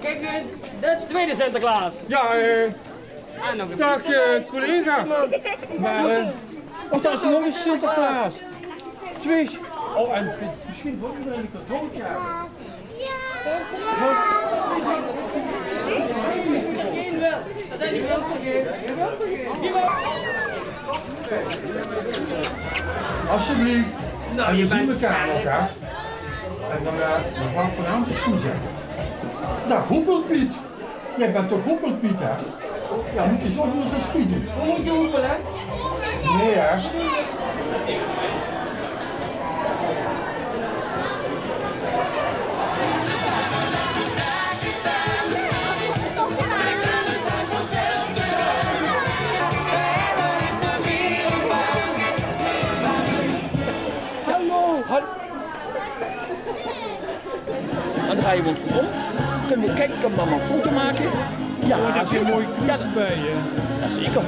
Kijk, de tweede Sinterklaas. Ja, dag collega. Maar, of dat is nog een Sinterklaas. Twee. Oh, en misschien voor iedereen een cadeautje. Alsjeblieft. Nou, je zien elkaar nog, hè? En dan gaan we vanavond eens goed zeggen. Dag Hoepelpiet. Jij bent toch Hoepelpiet, hè? Ja, moet je zo doen als een Piet doen. Hoe moet je hoepelen? Nee, hè? Dan draaien we ons om. Kunnen we kijken, kan mama een foto maken? Ja, dat is een mooi knip bij je. Dat is zeker.